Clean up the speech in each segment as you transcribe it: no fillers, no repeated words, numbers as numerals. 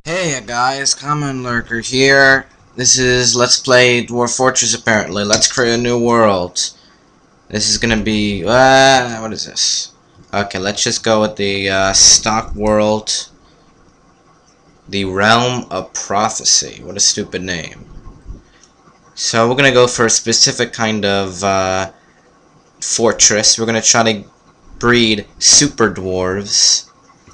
Hey guys, CommentLurker here. This is Let's Play Dwarf Fortress apparently. Let's create a new world. This is gonna be, what is this? Okay, let's just go with the stock world. The Realm of Prophecy. What a stupid name. So we're gonna go for a specific kind of fortress. We're gonna try to breed super dwarves.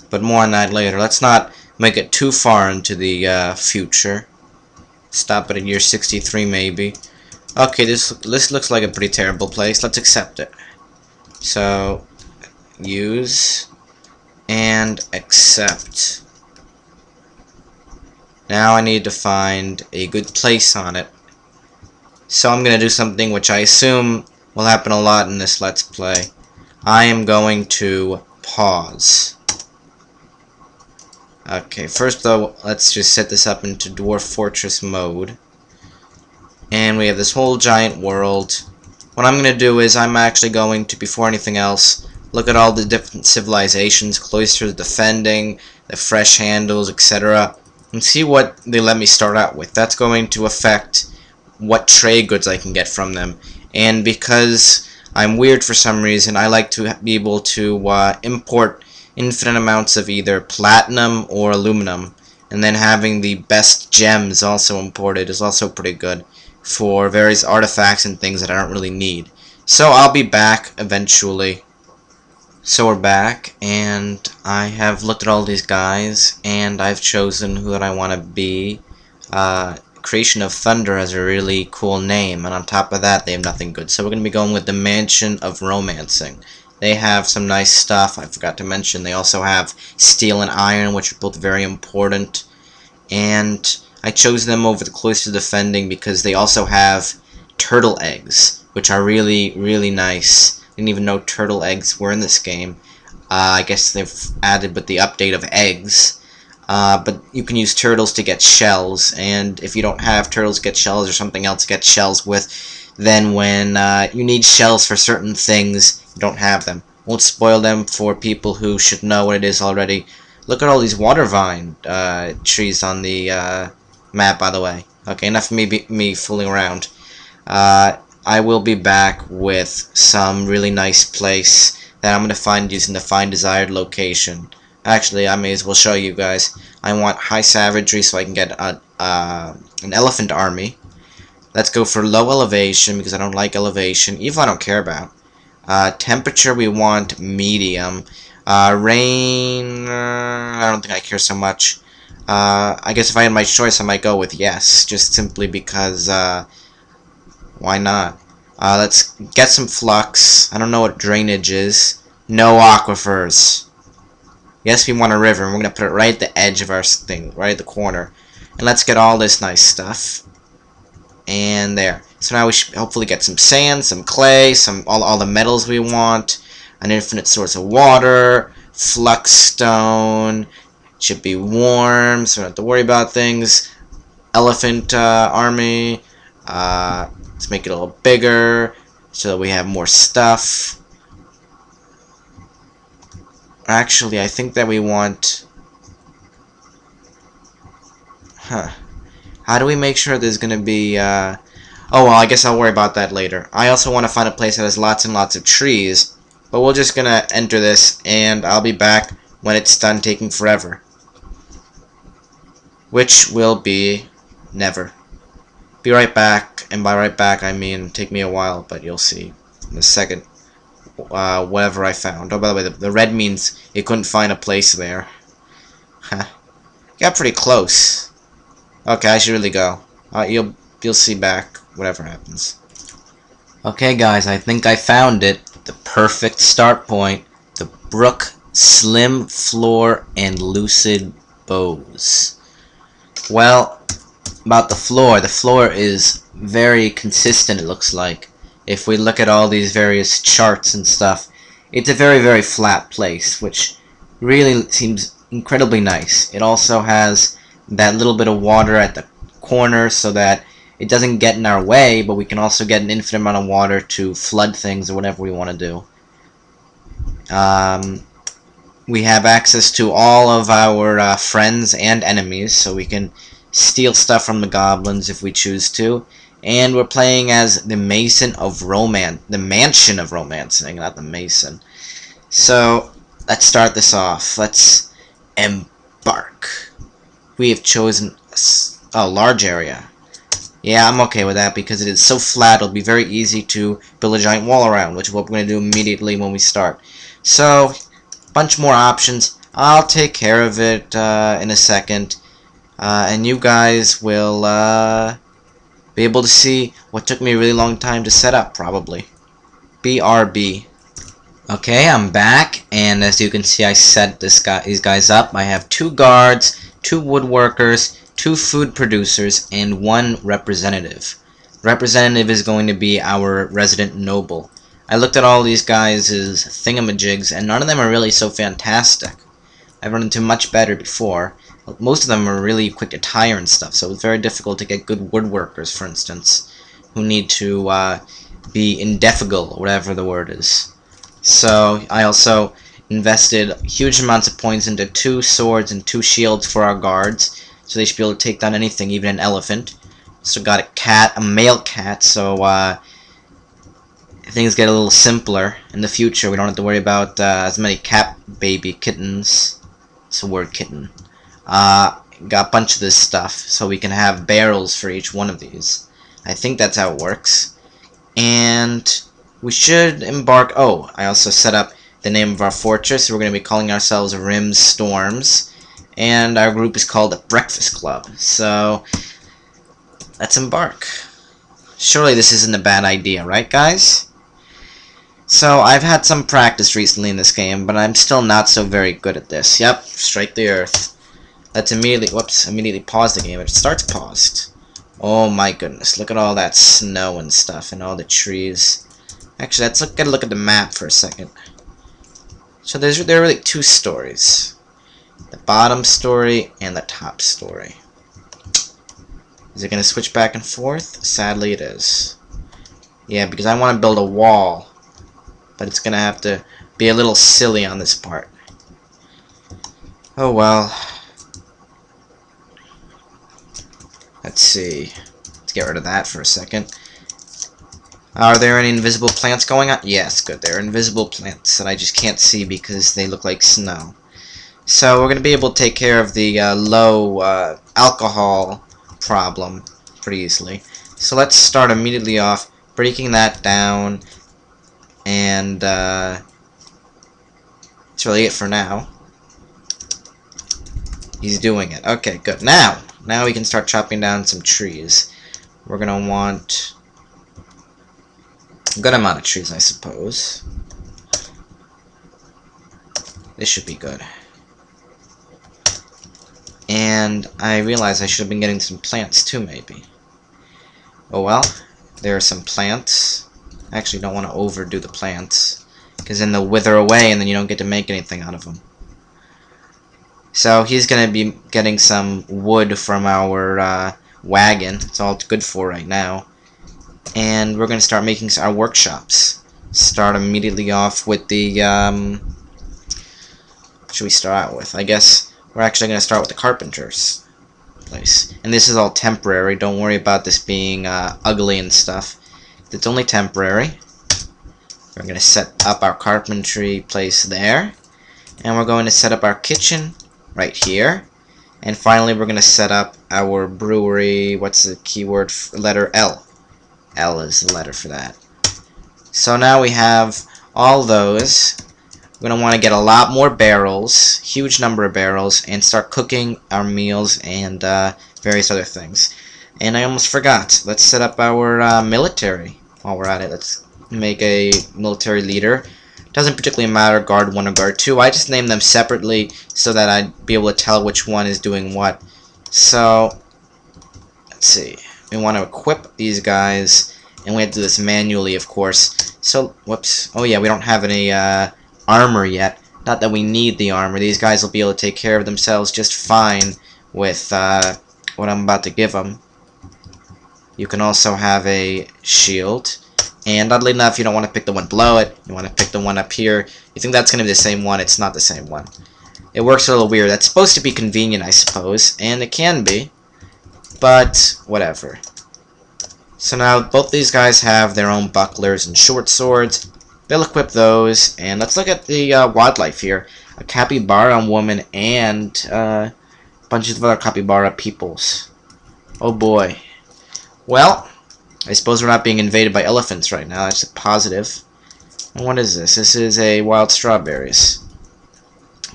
But more on that later. Let's not make it too far into the future. Stop it at year 63 maybe. Okay, this looks like a pretty terrible place. Let's accept it. So, use and accept. Now I need to find a good place on it. So I'm going to do something which I assume will happen a lot in this Let's Play. I am going to pause. Okay, first though, let's just set this up into Dwarf Fortress mode. And we have this whole giant world. What I'm going to do is I'm actually going to, before anything else, look at all the different civilizations, cloisters, defending, the fresh handles, etc. and see what they let me start out with. That's going to affect what trade goods I can get from them. And because I'm weird for some reason, I like to be able to import infinite amounts of either platinum or aluminum, and then having the best gems also imported is also pretty good for various artifacts and things that I don't really need. So I'll be back eventually. So we're back, and I have looked at all these guys, and I've chosen who that I want to be. Creation of Thunder has a really cool name, and on top of that they have nothing good. So we're going to be going with the Mansion of Romancing. They have some nice stuff. I forgot to mention they also have steel and iron, which are both very important. And I chose them over the Cloister Defending because they also have turtle eggs, which are really, really nice. Didn't even know turtle eggs were in this game. I guess they've added with the update of eggs. But you can use turtles to get shells, and if you don't have turtles get shells or something else to get shells with, then when you need shells for certain things, you don't have them. Won't spoil them for people who should know what it is already. Look at all these water vine trees on the map, by the way. Okay, enough of me fooling around. I will be back with some really nice place that I'm going to find using the Find Desired Location. Actually, I may as well show you guys. I want high savagery so I can get an elephant army. Let's go for low elevation because I don't like elevation. Evil I don't care about. Temperature we want medium. Rain, I don't think I care so much. I guess if I had my choice I might go with yes, just simply because why not? Let's get some flux. I don't know what drainage is. No aquifers. Yes, we want a river, and we're going to put it right at the edge of our thing, right at the corner. And let's get all this nice stuff. And there. So now we should hopefully get some sand, some clay, all the metals we want, an infinite source of water, flux stone, should be warm, so we don't have to worry about things. Elephant army, let's make it a little bigger so that we have more stuff. Actually, I think that we want... How do we make sure there's going to be... Oh, well, I guess I'll worry about that later. I also want to find a place that has lots and lots of trees. But we're just going to enter this, and I'll be back when it's done taking forever. Which will be never. Be right back, and by right back I mean take me a while, but you'll see in a second. Whatever I found. Oh, by the way, the red means it couldn't find a place there. Huh. Got pretty close. Okay, I should really go. You'll see back whatever happens. Okay, guys, I think I found it. The perfect start point. The Brook Slim Floor and Lucid Bows. Well, about the floor is very consistent, it looks like. If we look at all these various charts and stuff, it's a very, very flat place, which really seems incredibly nice. It also has that little bit of water at the corner so that it doesn't get in our way, but we can also get an infinite amount of water to flood things or whatever we want to do. we have access to all of our friends and enemies, so we can steal stuff from the goblins if we choose to. And we're playing as the Mason of Romance, the Mansion of Romancing, not the Mason. So let's start this off. Let's embark. We have chosen a large area. Yeah, I'm okay with that because it is so flat. It'll be very easy to build a giant wall around, which is what we're going to do immediately when we start. So, bunch more options. I'll take care of it in a second, and you guys will be able to see what took me a really long time to set up, probably. BRB. Okay, I'm back, and as you can see, I set these guys up. I have 2 guards, 2 woodworkers, 2 food producers, and 1 representative. Representative is going to be our resident noble. I looked at all these guys' thingamajigs, and none of them are really so fantastic. I've run into much better before. Most of them are really quick to tire and stuff, so it's very difficult to get good woodworkers, for instance, who need to be indefatigable, whatever the word is. So I also invested huge amounts of points into 2 swords and 2 shields for our guards, so they should be able to take down anything, even an elephant. So got a male cat, so things get a little simpler in the future. We don't have to worry about as many cat baby kittens. It's a word, kitten. Got a bunch of this stuff, so we can have barrels for each one of these. I think that's how it works. And we should embark. Oh, I also set up the name of our fortress. We're going to be calling ourselves Rim's Storms, and our group is called the Breakfast Club. So let's embark. Surely this isn't a bad idea, right, guys? So I've had some practice recently in this game, but I'm still not so very good at this. Yep, strike the earth. Let's immediately pause the game. It starts paused. Oh my goodness, look at all that snow and stuff, and all the trees. Actually, let's get a look at the map for a second. So there are really 2 stories. The bottom story and the top story. Is it going to switch back and forth? Sadly it is. Yeah, because I want to build a wall, but it's going to have to be a little silly on this part. Oh well. Let's see. Let's get rid of that for a second. Are there any invisible plants going on? Yes, good. There are invisible plants that I just can't see because they look like snow. So we're going to be able to take care of the low alcohol problem pretty easily. So let's start immediately off breaking that down, and that's really it for now. He's doing it. Okay, good. Now we can start chopping down some trees. We're going to want a good amount of trees, I suppose. This should be good. And I realize I should have been getting some plants too, maybe. Oh well, there are some plants. I actually don't want to overdo the plants, because then they'll wither away and then you don't get to make anything out of them. So he's going to be getting some wood from our wagon. It's all it's good for right now. And we're going to start making our workshops. Start immediately off with the, what should we start out with? I guess we're actually going to start with the carpenter's place. And this is all temporary. Don't worry about this being ugly and stuff. It's only temporary. We're going to set up our carpentry place there. And we're going to set up our kitchen right here. And finally we're going to set up our brewery. What's the keyword? Letter L. L is the letter for that. So now we have all those. We're going to want to get a lot more barrels, huge number of barrels, and start cooking our meals and various other things. And I almost forgot. Let's set up our military while we're at it. Let's make a military leader. Doesn't particularly matter, guard 1 or guard 2. I just named them separately so that I'd be able to tell which one is doing what. So, let's see. We want to equip these guys, and we have to do this manually, of course. So, whoops. Oh yeah, we don't have any armor yet. Not that we need the armor. These guys will be able to take care of themselves just fine with what I'm about to give them. You can also have a shield. And oddly enough, you don't want to pick the one below it. You want to pick the one up here. You think that's going to be the same one. It's not the same one. It works a little weird. That's supposed to be convenient, I suppose. And it can be. But, whatever. So now, both these guys have their own bucklers and short swords. They'll equip those. And let's look at the wildlife here. A capybara woman and bunches of other capybara peoples. Oh boy. Well, I suppose we're not being invaded by elephants right now. That's a positive. And what is this? This is a wild strawberries.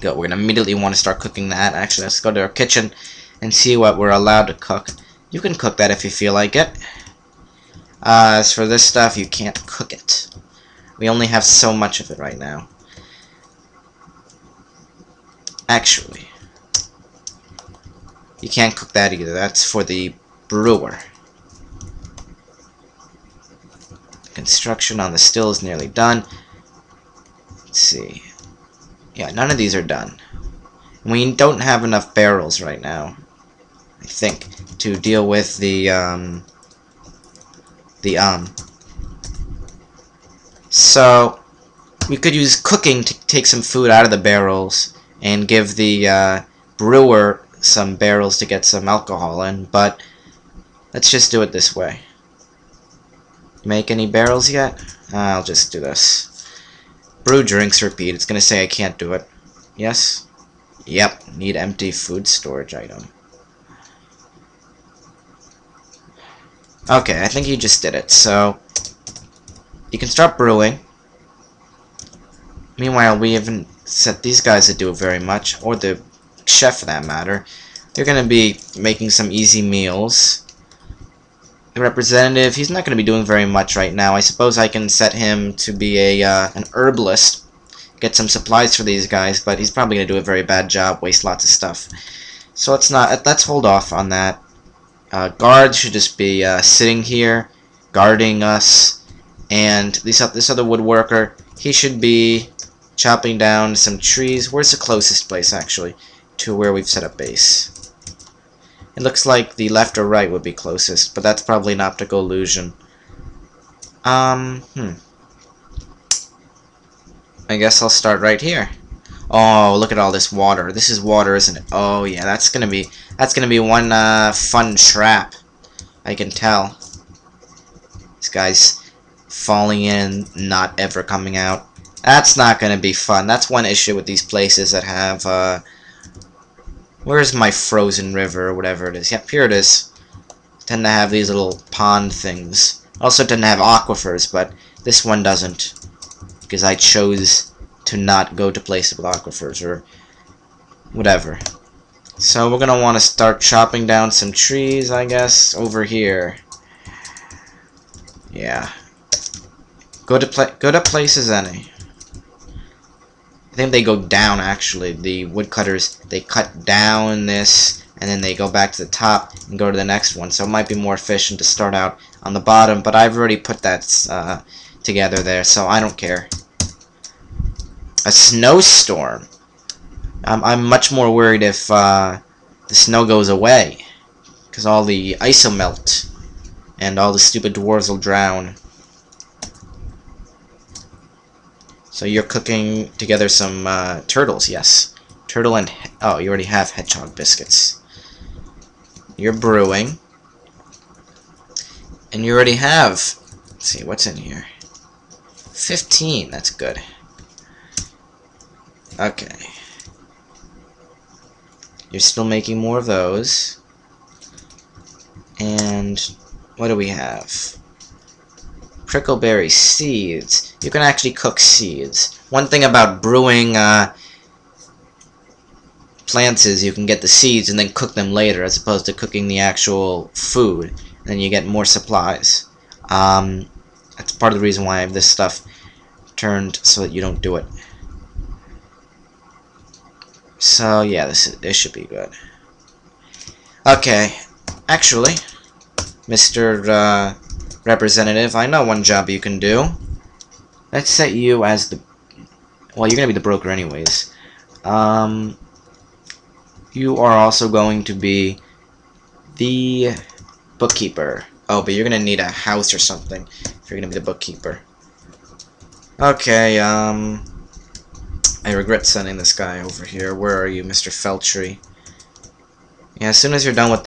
Good. We're going to immediately want to start cooking that. Actually, let's go to our kitchen and see what we're allowed to cook. You can cook that if you feel like it. As for this stuff, you can't cook it. We only have so much of it right now. Actually, you can't cook that either. That's for the brewer. Construction on the still is nearly done. Let's see. Yeah, none of these are done. We don't have enough barrels right now, I think, to deal with So, we could use cooking to take some food out of the barrels and give the brewer some barrels to get some alcohol in, but let's just do it this way. Make any barrels yet? I'll just do this. Brew drinks, repeat. It's gonna say I can't do it. Yes? Yep. Need empty food storage item. Okay, I think you just did it. So, you can start brewing. Meanwhile, we haven't set these guys to do very much, or the chef for that matter. They're gonna be making some easy meals. The representative, he's not going to be doing very much right now. I suppose I can set him to be an herbalist, get some supplies for these guys, but he's probably going to do a very bad job, waste lots of stuff. So let's hold off on that. Guards should just be sitting here, guarding us, and this other woodworker, he should be chopping down some trees. Where's the closest place, actually, to where we've set up base? It looks like the left or right would be closest, but that's probably an optical illusion. I guess I'll start right here. Oh, look at all this water. This is water, isn't it? Oh yeah, that's gonna be one fun trap. I can tell. This guy's falling in, not ever coming out. That's not gonna be fun. That's one issue with these places that have where's my frozen river or whatever it is? Yep, here it is. Tend to have these little pond things. Also tend to have aquifers, but this one doesn't. Because I chose to not go to places with aquifers or whatever. So we're gonna want to start chopping down some trees, I guess, over here. Yeah. Go to places any. I think they go down, actually. The woodcutters, they cut down this, and then they go back to the top and go to the next one. So it might be more efficient to start out on the bottom, but I've already put that together there, so I don't care. A snowstorm. I'm much more worried if the snow goes away, because all the ice will melt, and all the stupid dwarves will drown. So you're cooking together some turtles, yes. Turtle and... oh, you already have hedgehog biscuits. You're brewing. And you already have... let's see, what's in here? 15, that's good. Okay. You're still making more of those. And what do we have? Prickleberry seeds. You can actually cook seeds. One thing about brewing plants is you can get the seeds and then cook them later, as opposed to cooking the actual food. Then you get more supplies. That's part of the reason why I have this stuff turned so that you don't do it. So yeah, this should be good. Okay, actually, Mr. Representative, I know one job you can do. Let's set you as the... well, you're gonna be the broker anyways. You are also going to be the bookkeeper. Oh, but you're gonna need a house or something if you're gonna be the bookkeeper. Okay, I regret sending this guy over here. Where are you, Mr. Feltry? Yeah, as soon as you're done with